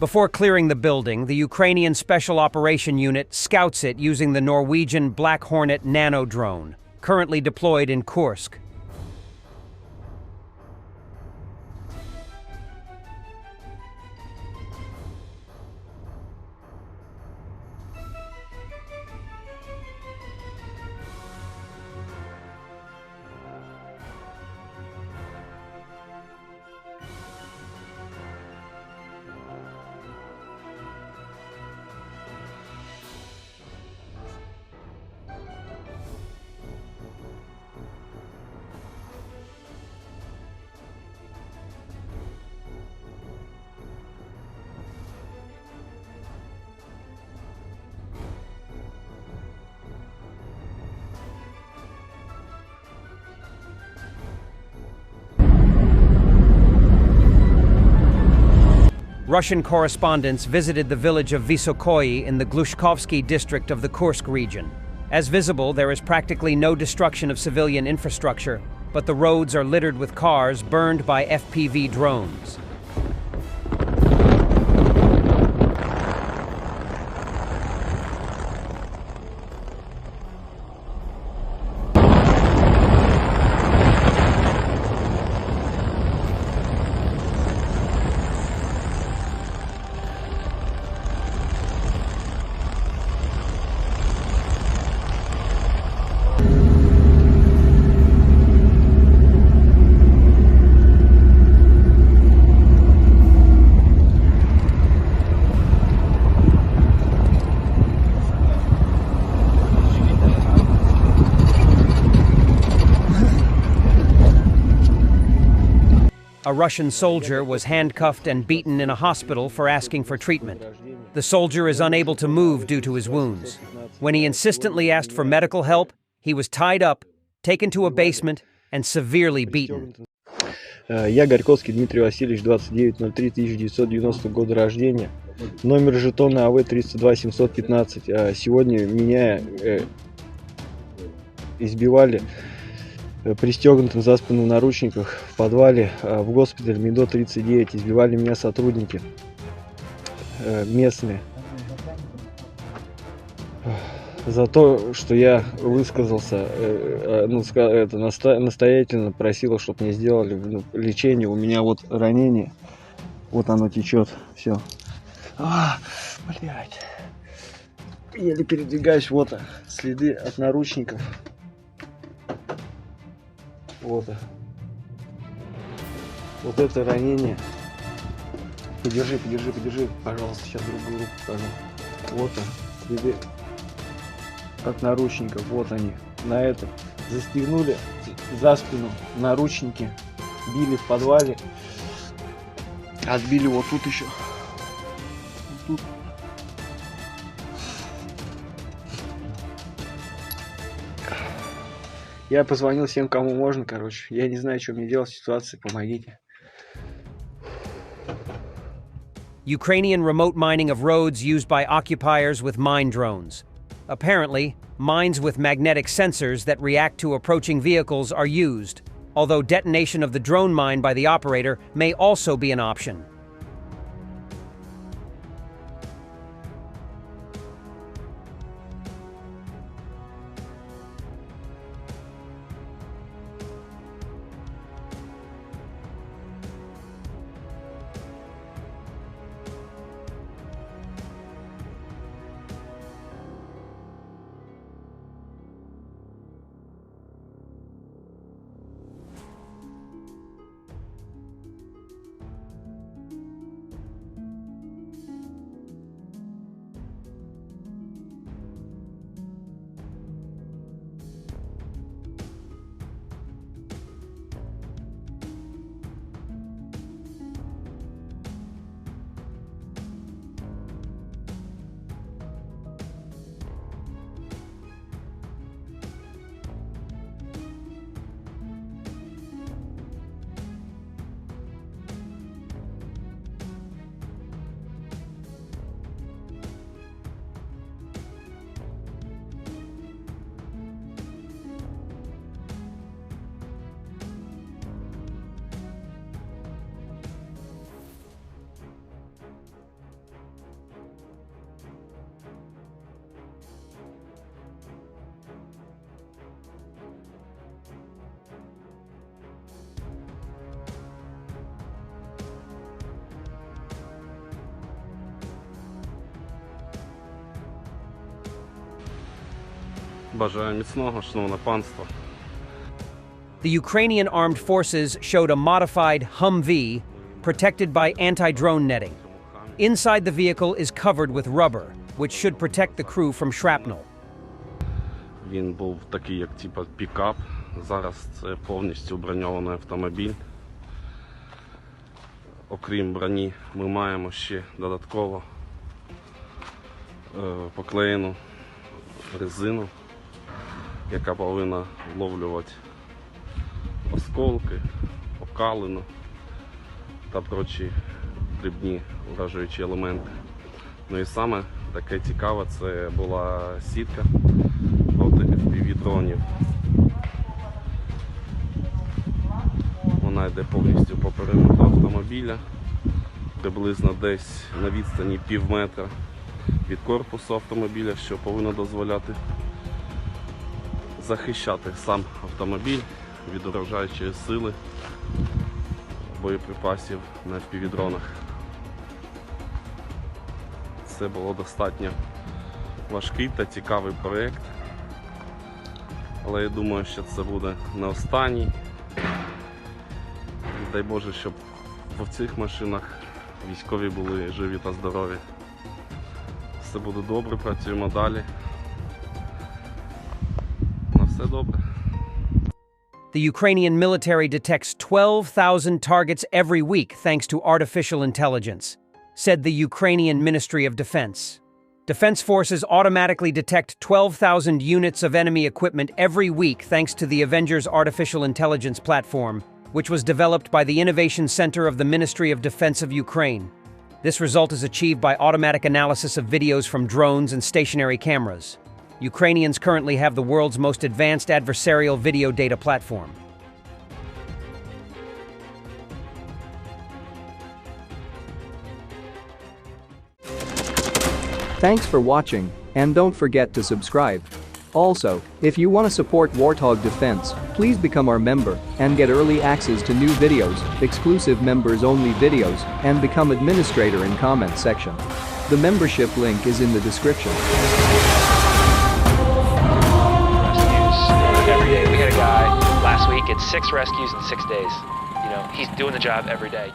Before clearing the building, the Ukrainian Special Operation Unit scouts it using the Norwegian Black Hornet nano drone, currently deployed in Kursk. Russian correspondents visited the village of Vysokoye in the Glushkovsky district of the Kursk region. As visible, there is practically no destruction of civilian infrastructure, but the roads are littered with cars burned by FPV drones. A Russian soldier was handcuffed and beaten in a hospital for asking for treatment. The soldier is unable to move due to his wounds. When he insistently asked for medical help, he was tied up, taken to a basement, and severely beaten. Я Горьковский Дмитрий Васильевич, 2903 1990 года рождения. Номер жетона АВ 302 715. Сегодня меня избивали пристегнутым за спину в наручниках в подвале в госпитале МИДО 39. Избивали меня сотрудники местные за то, что я высказался, настоятельно просила, чтобы мне сделали лечение. У меня вот ранение, вот оно течет, все. Блядь. Еле передвигаюсь, вот следы от наручников. Вот это ранение. Подержи, пожалуйста, сейчас другую руку покажу. Вот следы от наручников, вот они. На этом застегнули за спину наручники, били в подвале, отбили вот тут еще. Вот тут. Я позвонил всем, кому можно, короче. Я не знаю, что мне делать в ситуации, помогите. Ukrainian remote mining of roads used by occupiers with mine drones. Apparently, mines with magnetic sensors that react to approaching vehicles are used, although detonation of the drone mine by the operator may also be an option. Бажаю міцного, шановне панство. The Ukrainian armed forces showed a modified Humvee protected by anti-drone netting. Inside the vehicle is covered with rubber, which should protect the crew from shrapnel. Він був такий, як пікап. Зараз це повністю броньований автомобіль. Окрім броні, ми маємо ще додатково поклеєну резину, яка повинна вловлювати осколки, окалину та прочі дрібні уражуючі елементи. Ну і саме таке цікаве, це була сітка проти FPV-дронів. Вона йде повністю по периметру автомобіля, приблизно десь на відстані пів метра від корпусу автомобіля, що повинно дозволяти захищати сам автомобіль від уражаючої сили боєприпасів на FPV-дронах. Це було достатньо важкий та цікавий проєкт, але я думаю, що це буде не останній. Дай Боже, щоб в цих машинах військові були живі та здорові. Все буде добре, працюємо далі. На все добре. The Ukrainian military detects 12,000 targets every week thanks to artificial intelligence, said the Ukrainian Ministry of Defense. Defense forces automatically detect 12,000 units of enemy equipment every week thanks to the Avengers artificial intelligence platform, which was developed by the Innovation Center of the Ministry of Defense of Ukraine. This result is achieved by automatic analysis of videos from drones and stationary cameras. Ukrainians currently have the world's most advanced adversarial video data platform. Thanks for watching, and don't forget to subscribe. Also, if you want to support Warthog Defense, please become our member and get early access to new videos, exclusive members-only videos, and become administrator in comment section. The membership link is in the description. Every day. We had a guy last week, it's 6 rescues in 6 days. You know, he's doing the job every day.